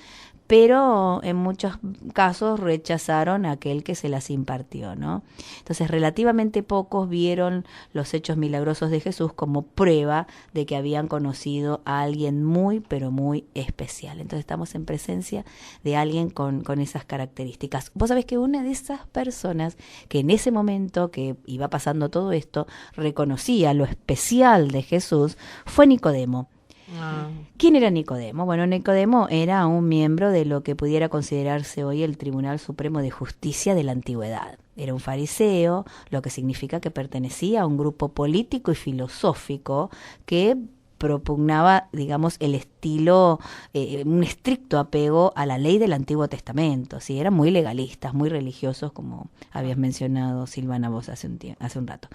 S5: pero en muchos casos rechazaron a aquel que se las impartió, ¿no? Entonces, relativamente pocos vieron los hechos milagrosos de Jesús como prueba de que habían conocido a alguien muy, pero muy especial. Entonces, estamos en presencia de alguien con esas características. Vos sabés que una de esas personas que en ese momento que iba pasando todo esto, reconocía lo especial de Jesús, fue Nicodemo. ¿Quién era Nicodemo? Bueno, Nicodemo era un miembro de lo que pudiera considerarse hoy el Tribunal Supremo de Justicia de la Antigüedad. Era un fariseo, lo que significa que pertenecía a un grupo político y filosófico que propugnaba, digamos, el estilo, un estricto apego a la ley del Antiguo Testamento. ¿Sí? Eran muy legalistas, muy religiosos, como habías mencionado, Silvana, vos hace un rato.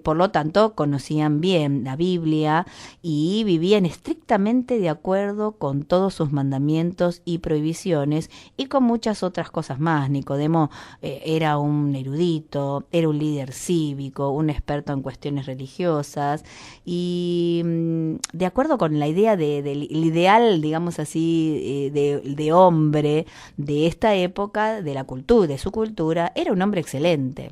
S5: Por lo tanto, conocían bien la Biblia y vivían estrictamente de acuerdo con todos sus mandamientos y prohibiciones y con muchas otras cosas más. Nicodemo era un erudito, era un líder cívico, un experto en cuestiones religiosas y de acuerdo con la idea del ideal, digamos así, de hombre de esta época, de la cultura, de su cultura, era un hombre excelente,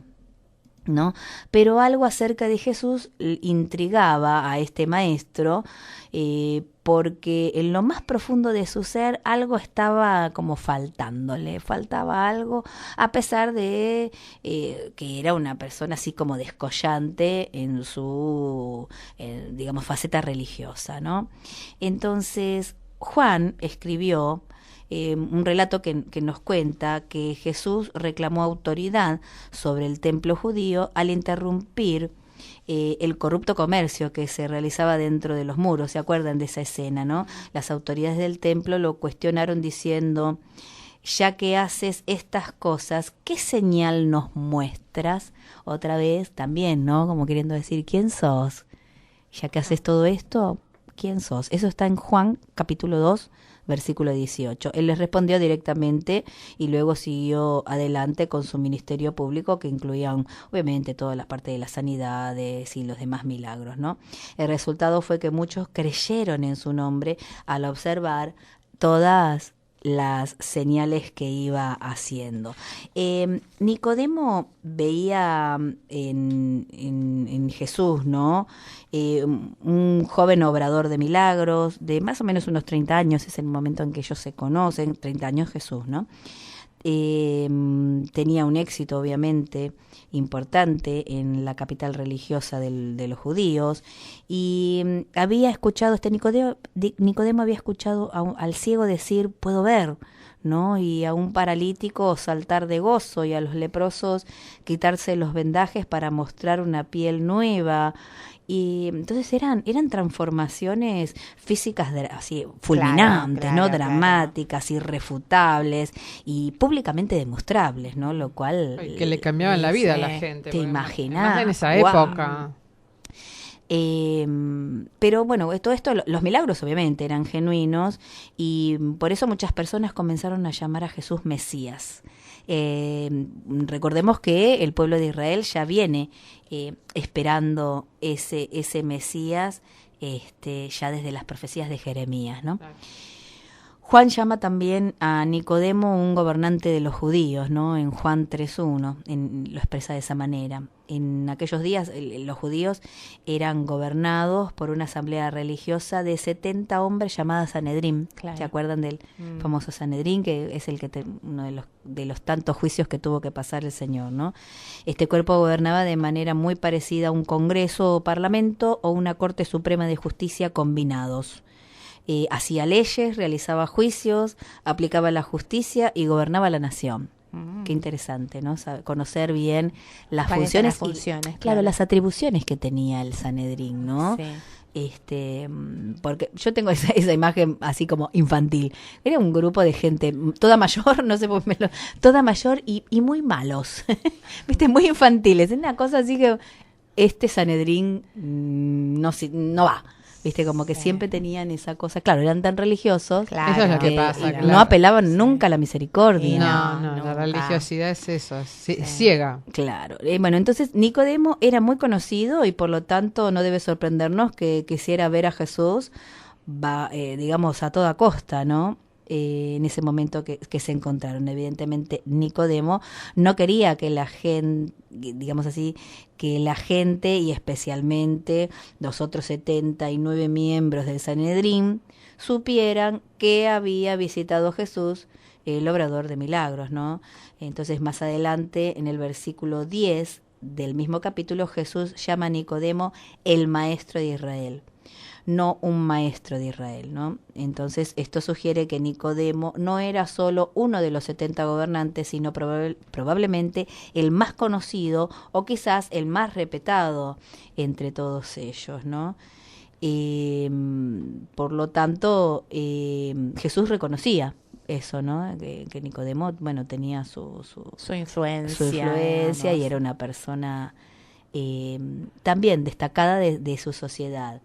S5: ¿no? Pero algo acerca de Jesús intrigaba a este maestro, porque en lo más profundo de su ser algo estaba como faltaba algo, a pesar de que era una persona así como descollante en su, digamos, faceta religiosa, ¿no? Entonces, Juan escribió un relato que nos cuenta que Jesús reclamó autoridad sobre el templo judío al interrumpir el corrupto comercio que se realizaba dentro de los muros. ¿Se acuerdan de esa escena, no? Las autoridades del templo lo cuestionaron diciendo: ya que haces estas cosas, ¿qué señal nos muestras? Otra vez también, ¿no? Como queriendo decir, ¿quién sos? Ya que haces todo esto, ¿quién sos? Eso está en Juan capítulo 2, versículo 18. Él les respondió directamente y luego siguió adelante con su ministerio público, que incluían obviamente toda la parte de las sanidades y los demás milagros, ¿no? El resultado fue que muchos creyeron en su nombre al observar todas las señales que iba haciendo. Nicodemo veía en Jesús, ¿no? Un joven obrador de milagros, de más o menos unos 30 años, es el momento en que ellos se conocen, 30 años Jesús, ¿no? Tenía un éxito obviamente importante en la capital religiosa de los judíos y había escuchado, Nicodemo había escuchado al ciego decir puedo ver, ¿no? Y a un paralítico saltar de gozo y a los leprosos quitarse los vendajes para mostrar una piel nueva. Y entonces eran transformaciones físicas así fulminantes,
S4: claro,
S5: ¿no? Dramáticas, irrefutables y públicamente demostrables, ¿no? Lo cual
S3: que le cambiaban la vida a la gente.
S5: Te imaginás.
S3: Más en esa época.
S5: Pero bueno, todo esto, los milagros obviamente eran genuinos y por eso muchas personas comenzaron a llamar a Jesús Mesías. Recordemos que el pueblo de Israel ya viene esperando ese Mesías ya desde las profecías de Jeremías, ¿no?
S3: Claro.
S5: Juan llama también a Nicodemo un gobernante de los judíos, ¿no? En Juan 3:1, lo expresa de esa manera. En aquellos días los judíos eran gobernados por una asamblea religiosa de 70 hombres llamada Sanedrín.
S4: Claro.
S5: ¿Se acuerdan del famoso Sanedrín, que es uno de los tantos juicios que tuvo que pasar el Señor, ¿no? Este cuerpo gobernaba de manera muy parecida a un congreso o parlamento o una corte suprema de justicia combinados. Hacía leyes, realizaba juicios, aplicaba la justicia y gobernaba la nación. Qué interesante, ¿no? Conocer bien las funciones, claro, las atribuciones que tenía el Sanedrín, ¿no?
S4: Sí.
S5: Porque yo tengo esa imagen así como infantil. Era un grupo de gente toda mayor, no sé, toda mayor y muy malos, viste, muy infantiles. Es una cosa así que este Sanedrín no va. Viste, como que siempre tenían esa cosa. Claro, eran tan religiosos.
S3: Claro, eso es lo que pasa.
S5: No apelaban nunca a la misericordia.
S3: No, la religiosidad es eso, ciega.
S5: Claro. Bueno, entonces Nicodemo era muy conocido y por lo tanto no debe sorprendernos que quisiera ver a Jesús, digamos, a toda costa, ¿no? En ese momento que se encontraron. Evidentemente Nicodemo no quería que la gente, digamos así, que la gente y especialmente los otros 79 miembros del Sanedrín supieran que había visitado a Jesús, el obrador de milagros, ¿no? Entonces más adelante en el versículo 10 del mismo capítulo Jesús llama a Nicodemo el maestro de Israel, no un maestro de Israel, ¿no? Entonces esto sugiere que Nicodemo no era solo uno de los 70 gobernantes, sino probablemente el más conocido o quizás el más respetado entre todos ellos, ¿no? Por lo tanto, Jesús reconocía eso, ¿no? Que Nicodemo, bueno, tenía su influencia y era una persona también destacada de su sociedad.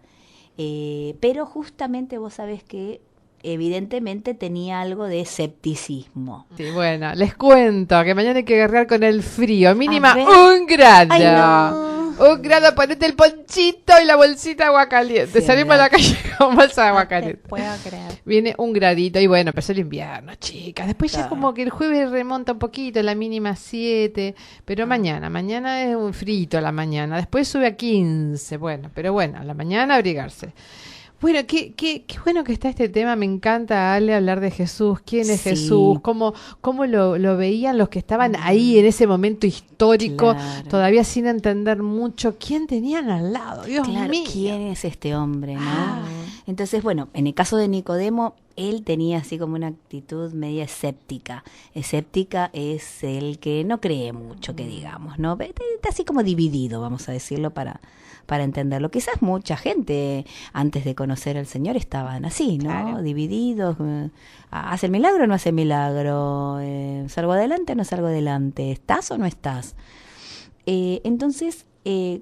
S5: Pero justamente vos sabés que evidentemente tenía algo de escepticismo.
S3: Sí, bueno, les cuento que mañana hay que guerrear con el frío. Mínima 1 grado.
S5: Ay, no.
S3: 1 grado, ponete el ponchito y la bolsita de agua caliente. Salimos a la calle con bolsa de agua caliente.
S4: Te puedo creer.
S3: Viene 1 gradito y bueno, empezó el invierno, chicas. Después ya
S5: Claro.
S3: como que el jueves remonta un poquito, la mínima 7. Pero mañana es un frito a la mañana. Después sube a 15. Bueno, pero bueno, a la mañana abrigarse. Bueno, qué bueno que está este tema. Me encanta, Ale, hablar de Jesús. ¿Quién es
S5: Sí.
S3: Jesús? ¿Cómo lo veían los que estaban ahí en ese momento histórico,
S5: Claro.
S3: todavía sin entender mucho? ¿Quién tenían al lado? Dios
S5: Claro,
S3: mío.
S5: ¿quién es este hombre, no? Entonces, bueno, en el caso de Nicodemo, él tenía así como una actitud media escéptica. Escéptica es el que no cree mucho, que digamos, ¿no? Está así como dividido, vamos a decirlo, para entenderlo. Quizás mucha gente antes de conocer al Señor estaban así, ¿no?
S4: Claro.
S5: Divididos. ¿Hace el milagro o no hace el milagro? ¿Salgo adelante o no salgo adelante? ¿Estás o no estás? Entonces,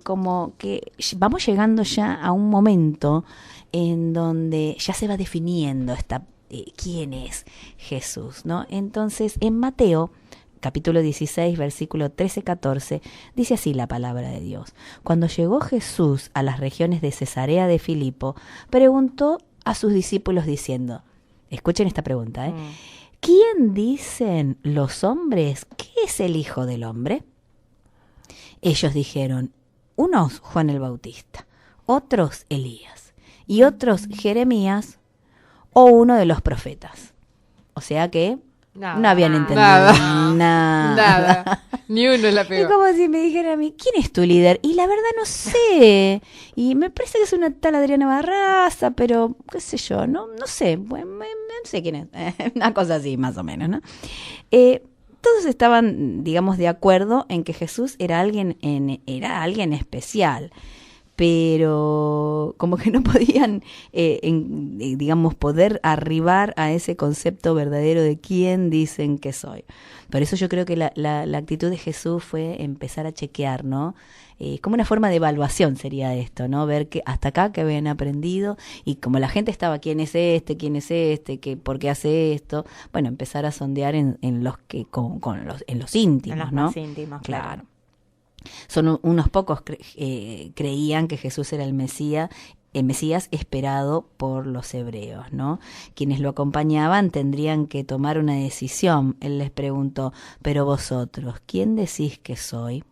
S5: como que vamos llegando ya a un momento en donde ya se va definiendo quién es Jesús, ¿no? Entonces, en Mateo, capítulo 16, versículo 13-14, dice así la palabra de Dios. Cuando llegó Jesús a las regiones de Cesarea de Filipo, preguntó a sus discípulos diciendo, escuchen esta pregunta, ¿quién dicen los hombres que es el Hijo del Hombre? Ellos dijeron, unos Juan el Bautista, otros Elías y otros Jeremías o uno de los profetas. O sea que no habían entendido nada.
S3: Ni uno la pegó.
S5: Es como si me dijeran a mí, ¿quién es tu líder? Y la verdad no sé. Y me parece que es una tal Adriana Barraza, pero qué sé yo, no sé. Bueno, no sé quién es. Una cosa así, más o menos, ¿no? Todos estaban, digamos, de acuerdo en que Jesús era alguien especial, pero como que no podían, digamos, poder arribar a ese concepto verdadero de quién dicen que soy. Por eso yo creo que la actitud de Jesús fue empezar a chequear, ¿no? Como una forma de evaluación sería esto, ¿no? Ver que hasta acá que habían aprendido y como la gente estaba, ¿quién es este? ¿Por qué hace esto? Bueno, empezar a sondear en los que en los íntimos,
S4: En los
S5: ¿no?
S4: más íntimos, claro.
S5: Son unos pocos creían que Jesús era el Mesías Mesías esperado por los hebreos, ¿no? Quienes lo acompañaban tendrían que tomar una decisión. Él les preguntó, pero vosotros, ¿quién decís que soy?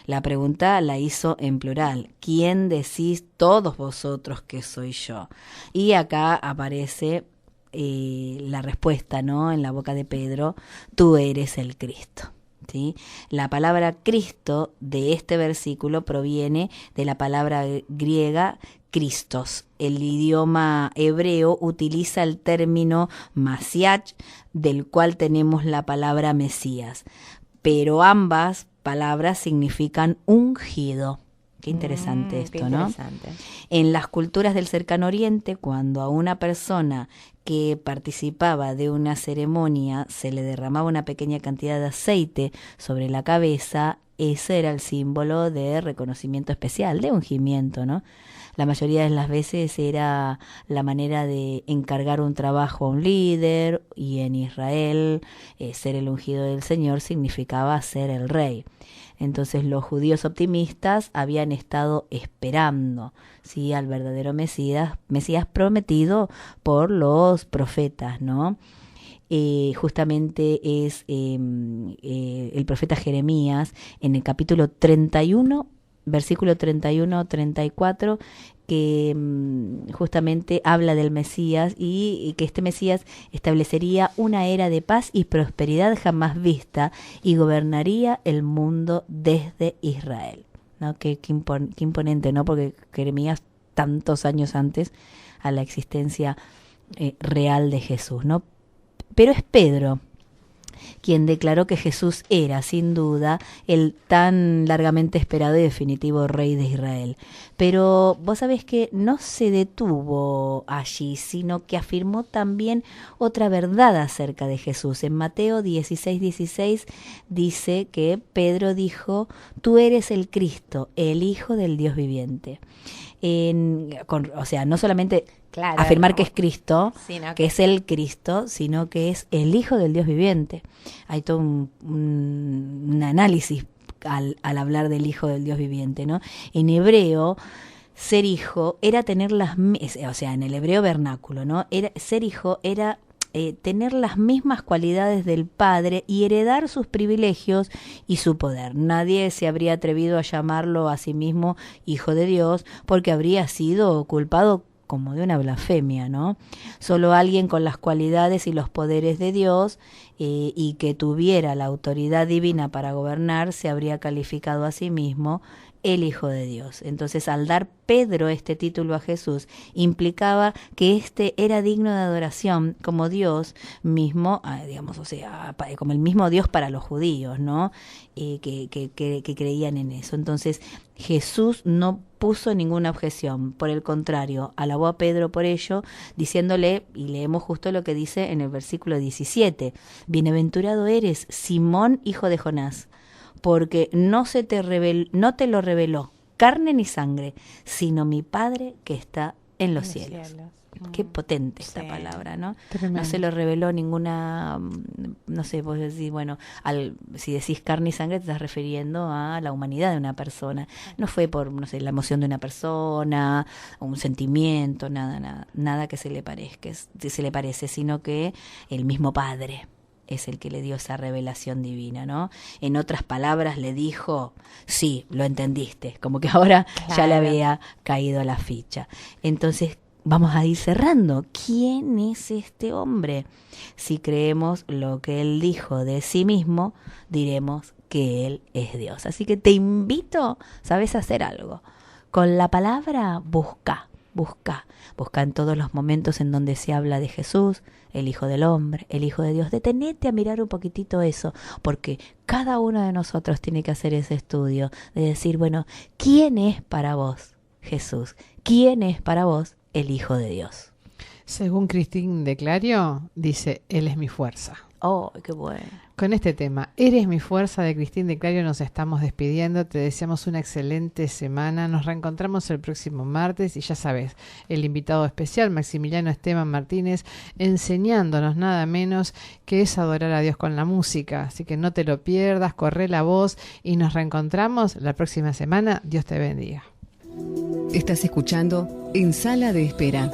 S5: La pregunta la hizo en plural, ¿quién decís todos vosotros que soy yo? Y acá aparece la respuesta, ¿no? En la boca de Pedro, tú eres el Cristo. ¿Sí? La palabra Cristo de este versículo proviene de la palabra griega Christos. El idioma hebreo utiliza el término Masiach, del cual tenemos la palabra Mesías, pero ambas palabras significan ungido. Qué interesante esto,
S4: qué
S5: ¿no?
S4: interesante.
S5: En las culturas del Cercano Oriente, cuando a una persona que participaba de una ceremonia se le derramaba una pequeña cantidad de aceite sobre la cabeza, ese era el símbolo de reconocimiento especial, de ungimiento, ¿no? La mayoría de las veces era la manera de encargar un trabajo a un líder, y en Israel ser el ungido del Señor significaba ser el rey. Entonces los judíos optimistas habían estado esperando, ¿sí?, al verdadero Mesías prometido por los profetas, ¿no? Justamente es el profeta Jeremías en el capítulo 31, versículo 31-34, que justamente habla del Mesías y que este Mesías establecería una era de paz y prosperidad jamás vista y gobernaría el mundo desde Israel, ¿no? Qué imponente, ¿no? Porque Jeremías tantos años antes a la existencia real de Jesús, ¿no? Pero es Pedro quien declaró que Jesús era, sin duda, el tan largamente esperado y definitivo rey de Israel. Pero vos sabés que no se detuvo allí, sino que afirmó también otra verdad acerca de Jesús. En Mateo 16:16 dice que Pedro dijo, tú eres el Cristo, el Hijo del Dios viviente. O sea, no solamente afirmar que es Cristo, que es el Cristo, sino que es el Hijo del Dios viviente. Hay todo un análisis al hablar del Hijo del Dios viviente, ¿no? En hebreo, ser hijo era tener o sea, en el hebreo vernáculo, ¿no? Ser hijo era tener las mismas cualidades del Padre y heredar sus privilegios y su poder. Nadie se habría atrevido a llamarlo a sí mismo Hijo de Dios porque habría sido culpado como de una blasfemia, ¿no? Solo alguien con las cualidades y los poderes de Dios y que tuviera la autoridad divina para gobernar se habría calificado a sí mismo el Hijo de Dios. Entonces, al dar Pedro este título a Jesús, implicaba que éste era digno de adoración como Dios mismo, digamos, o sea, como el mismo Dios para los judíos, ¿no? Que creían en eso. Entonces, Jesús no puso ninguna objeción, por el contrario, alabó a Pedro por ello, diciéndole, y leemos justo lo que dice en el versículo 17, bienaventurado eres, Simón, hijo de Jonás, porque no te lo reveló carne ni sangre, sino mi Padre que está en los cielos. Qué potente esta palabra, ¿no? Tremendo. No se lo reveló ninguna, no sé, vos decís, bueno, si decís carne y sangre te estás refiriendo a la humanidad de una persona. No fue por, no sé, la emoción de una persona, un sentimiento, nada que se le parece, sino que el mismo Padre es el que le dio esa revelación divina, ¿no? En otras palabras le dijo, sí, lo entendiste, como que ahora ya le había caído la ficha. Entonces, vamos a ir cerrando. ¿Quién es este hombre? Si creemos lo que él dijo de sí mismo, diremos que él es Dios. Así que te invito, ¿sabes?, a hacer algo. Con la palabra busca en todos los momentos en donde se habla de Jesús, el Hijo del Hombre, el Hijo de Dios. Detenete a mirar un poquitito eso, porque cada uno de nosotros tiene que hacer ese estudio de decir, bueno, ¿quién es para vos Jesús? ¿Quién es para vos el Hijo de Dios?
S3: Según Cristín de Clario, dice, Él es mi fuerza.
S5: Oh, qué bueno.
S3: Con este tema, Eres mi fuerza, de Cristín de Clario, nos estamos despidiendo. Te deseamos una excelente semana. Nos reencontramos el próximo martes y ya sabes, el invitado especial, Maximiliano Esteban Martínez, enseñándonos nada menos que es adorar a Dios con la música. Así que no te lo pierdas, corre la voz y nos reencontramos la próxima semana. Dios te bendiga.
S1: Estás escuchando En Sala de Espera.